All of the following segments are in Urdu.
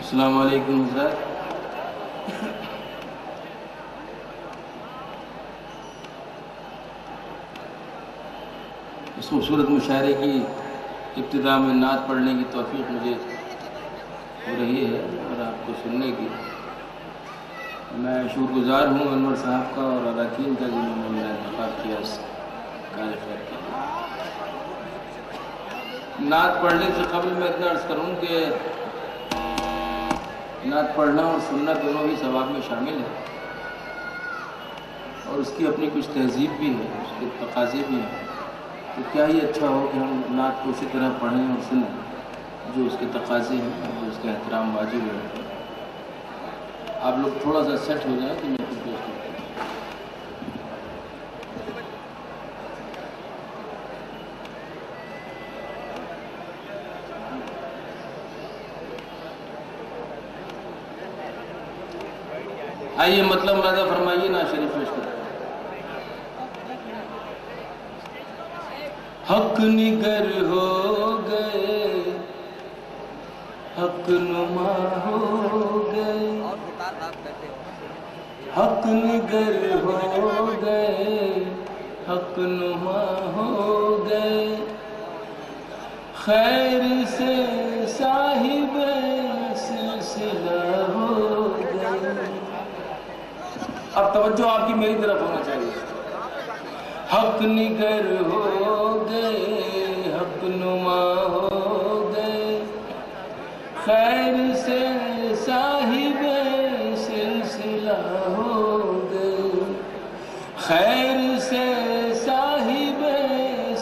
السلام علیکم حضرات. اس خوبصورت مشاعرے کی ابتدا میں نعت پڑھنے کی توفیق مجھے ہو رہی ہے اور آپ کو سننے کی. میں شکر گزار ہوں انور صاحب کا اور اراکین کا جنہوں نے میرا انتخاب کیا اس کار خیر کے لیے. نعت پڑھنے سے قبل میں اتنا عرض کروں کہ نعت پڑھنا اور سننا دونوں ہی ثواب میں شامل ہے اور اس کی اپنی کچھ تہذیب بھی ہے، اس کے تقاضے بھی ہیں. تو کیا ہی اچھا ہو کہ ہم نعت کو اسی طرح پڑھیں اور سنیں جو اس کے تقاضے ہیں اور جو اس کا احترام واجب ہے. آپ لوگ تھوڑا سا سیٹ ہو جائیں تو میں کچھ پیش کرتا ہوں. آئیے مطلب ملاحظہ فرمائیے، نا شریف پیش کرتے ہیں. حق نگر ہو گئے، حق نما ہو گئے، حق نگر ہو گئے، حق نما ہو گئے، خیر سے صاحب سلسلہ ہو گئے. اب توجہ آپ کی میری طرف ہونا چاہیے. حق نگر ہو گئے، حق نما ہو گئے، خیر سے صاحب سلسلہ ہو گئے، خیر سے صاحب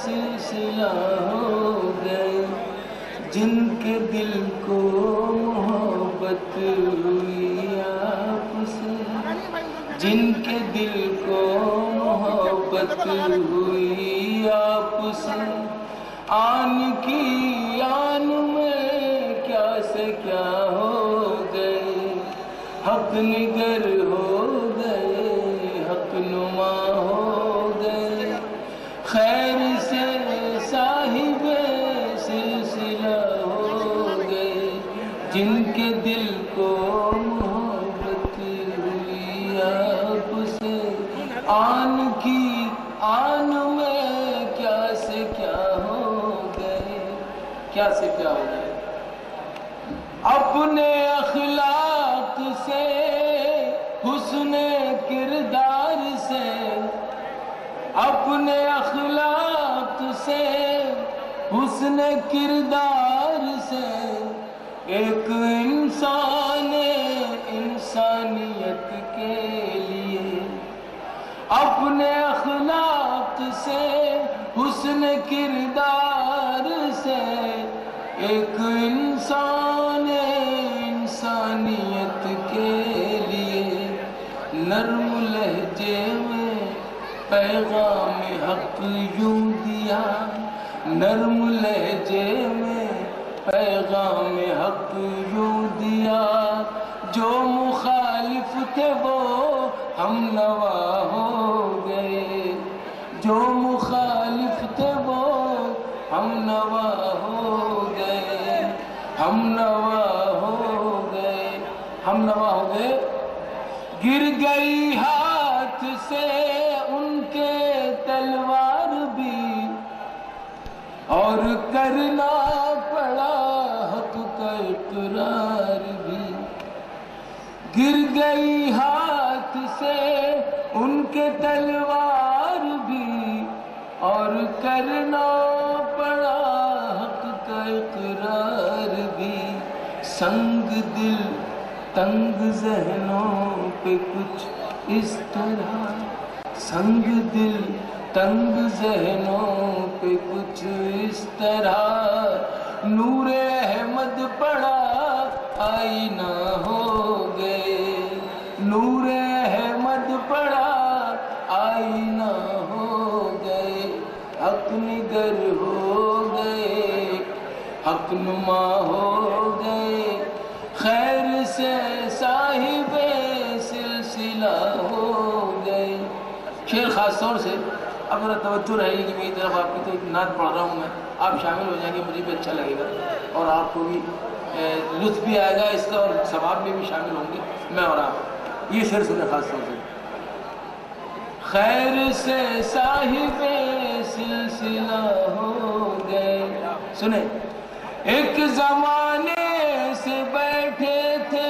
سلسلہ ہو گئے. جن کے دل کو محبت ہوئی آپ سے، جن کے دل کو محبت ہوئی آپ سے، آن کی آن میں کیا سے کیا ہو گئے. حق نگر ہو گئے، حق نما ہو گئے، خیر سے صاحب سلسلہ ہو گئے. جن کے دل کو محبت ہوئی آپ سے، آن کی آن میں کیا سے کیا ہو گئے. کیا سے کیا ہو گئے. اپنے اخلاق سے، حسن کردار سے، اپنے اخلاق سے، حسن کردار سے، ایک انسان انسانیت کے لیے. اپنے اخلاق سے، حسن کردار سے، ایک انسان انسانیت کے لیے. نرم لہجے میں پیغام حق یوں دیا، نرم لہجے میں پیغام حق یوں دیا. جو مخالف تھے وہ ہم نوا ہو گئے، جو مخالف تھے وہ ہم نوا ہو گئے، ہم نوا ہو گئے، ہم نوا ہو گئے. گر گئی ہاتھ سے ان کے تلوار بھی، اور کرنا پڑا حق کا اقرار بھی. گر گئی ہاتھ سے ان کے تلوار بھی، اور کرنا پڑا حق کا اقرار بھی. سنگ دل تنگ ذہنوں پہ کچھ اس طرح، سنگ دل تنگ ذہنوں پہ کچھ اس طرح، نور احمد پڑا آئینہ ہو گئے، نور احمد پڑا آئینہ ہو گئے. حق نگر ہو گئے، حق نما ہو گئے، خیر سے صاحب سلسلہ ہو گئے. شعر خاص طور سے اب میرا توجہ رہے گی کہ میری طرف آپ کی تو ایک نعت پڑھ رہا ہوں میں، آپ شامل ہو جائیں گے، مجھے بھی اچھا لگے گا اور آپ کو بھی لطف بھی آئے گا اس کا اور ثواب میں بھی شامل ہوں گے میں اور آپ. یہ شعر سنیں خاص طور سے. خیر سے صاحب سلسلہ ہو گئے. سنیں. ایک زمانے سے بیٹھے تھے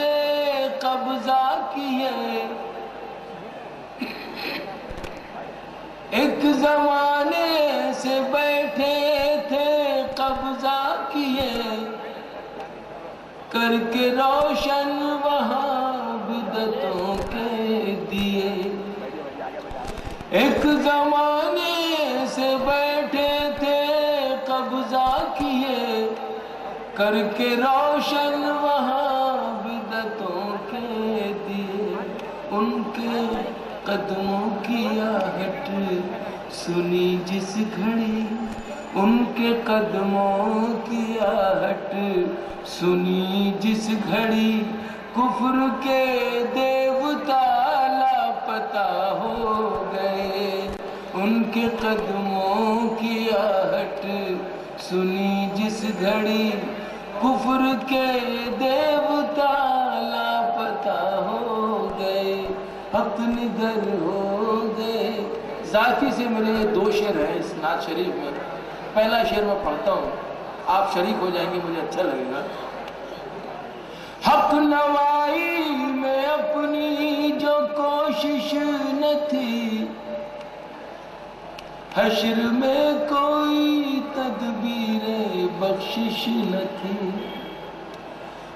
قبضہ کیے, ایک زمانے سے بیٹھے تھے قبضہ کیے, کر کے روشن وہاں بدعتوں کے دیے. ایک زمانے سے بیٹھے تھے قبضہ کیے, کر کے روشن وہاں بدعتوں کے دیے. ان کے قدموں کی آہٹ سنی جس گھڑی, ان کے قدموں کی آہٹ سنی جس گھڑی, کفر کے دیوتا لاپتہ ہو گئے. ان کے قدموں کی آہٹ سنی جس گھڑی, کفر کے دیوتا لاپتہ ہو گئے. حق نگر ہو گئے. ذاتی سے میرے دو شعر ہیں اس نعت شریف میں. پہلا شعر میں پڑھتا ہوں, آپ شریک ہو جائیں گے, مجھے اچھا لگے گا. حق نوائی میں اپنی جو کوشش نہ تھی, حشر میں کوئی تدبیر بخشش نہ تھی.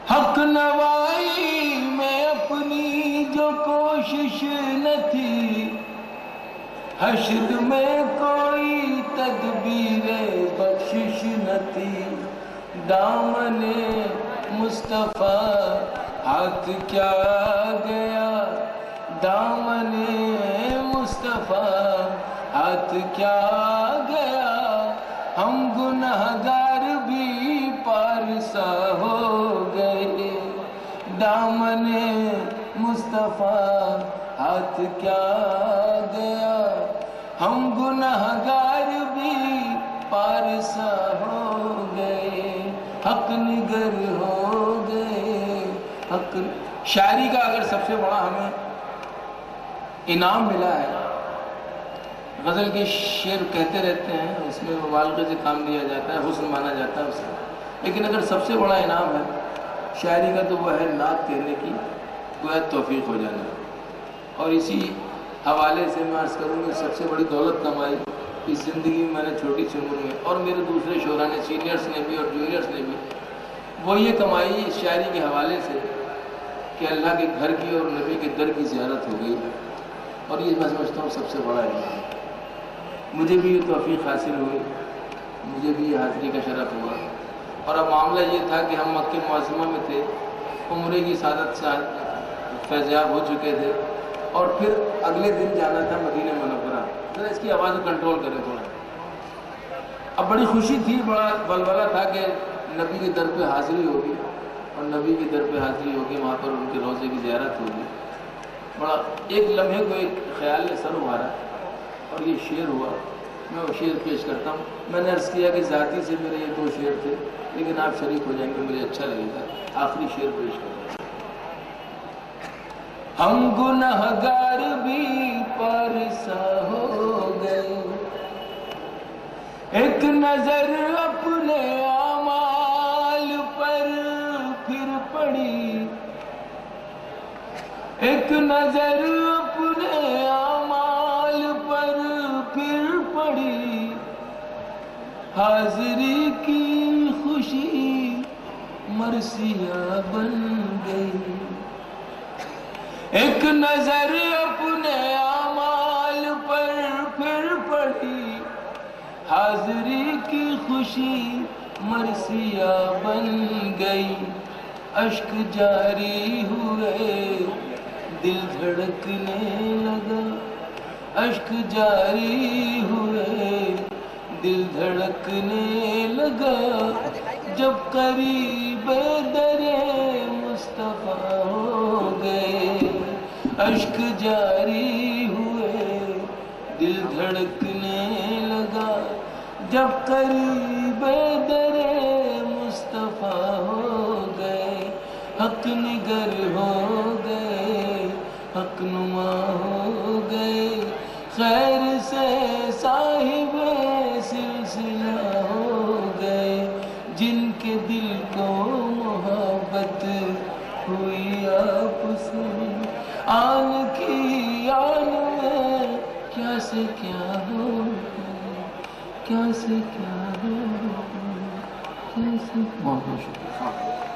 حق نوائی میں اپنی جو کوشش نہ تھی, حشر میں کوئی تدبیر بخشش نہ تھی. دامن مصطفیٰ ہاتھ کیا گیا, دامن مصطفیٰ ہاتھ کیا گیا. ہم گنہگار بھی پارسا ہو گئے. دامن مصطفیٰ ہاتھ کیا گیا, ہم گنہگار بھی پارسا ہو گئے. حق نگر ہو گئے. حق شاعری کا اگر سب سے بڑا ہمیں انعام ملا ہے, غزل کے شعر کہتے رہتے ہیں, اس میں مبالغے سے کام لیا جاتا ہے, حسن مانا جاتا ہے اسے, لیکن اگر سب سے بڑا انعام ہے شاعری کا تو وہ ہے نعت کہنے کی گویا توفیق ہو جانا. اور اسی حوالے سے میں عرض کروں کہ سب سے بڑی دولت کمائی اس زندگی میں نے چھوٹی سی عمر میں, اور میرے دوسرے شعراء نے, سینئرز نے بھی اور جونیئرز نے بھی, وہ یہ کمائی اس شاعری کے حوالے سے کہ اللہ کے گھر کی اور نبی کے در کی زیارت ہو گئی. اور یہ میں سمجھتا ہوں سب سے بڑا ہے. مجھے بھی یہ توفیق حاصل ہوئی, مجھے بھی یہ حاضری کا شرف ہوا. اور اب معاملہ یہ تھا کہ ہم مکہ معظمہ میں تھے, عمرے کی سعادت سے فیضیاب ہو چکے تھے, اور پھر اگلے دن جانا تھا مدینہ منورہ. ذرا اس کی آواز کو کنٹرول کریں تھوڑا. اب بڑی خوشی تھی, بڑا بلبلہ تھا کہ نبی کے در پہ حاضری ہوگی, اور نبی کے در پہ حاضری ہوگی, وہاں پر ان کے روضے کی زیارت ہوگی. بڑا ایک لمحے کو ایک خیال نے سر ابھارا اور یہ شعر ہوا. میں وہ شعر پیش کرتا ہوں. میں نے عرض کیا کہ ذاتی سے میرے یہ دو شعر تھے, لیکن آپ شریک ہو جائیں گے, مجھے اچھا لگے گا. آخری شعر پیش کرتا ہوں. ہم گنہگار بھی پارسا ہو گئے, ایک نظر اپنے اعمال پر پھر پڑی, ایک نظر اپنے اعمال پر پھر پڑی. حاضری کی خوشی مرثیہ بن گئی. ایک نظر اپنے اعمال پر پھر پڑی, حاضری کی خوشی مرثیہ بن گئی. اشک جاری ہوئے دل دھڑکنے لگا, اشک جاری ہوئے دل دھڑکنے لگا. جب قریب در مصطفیٰ ہو گئے, اشک جاری ہوئے دل دھڑکنے لگا. جب قریب در مصطفیٰ ہو گئے, نگر ہو گئے، حق نما ہو گئے، خیر سے صاحب سلسلہ ہو گئے، جن کے دل کو محبت ہوئی آپس میں، آن کی آن میں کیا سے کیا ہو گئے، کیا سے کیا ہو گئے، کیا سے... بہت بہت شکریہ.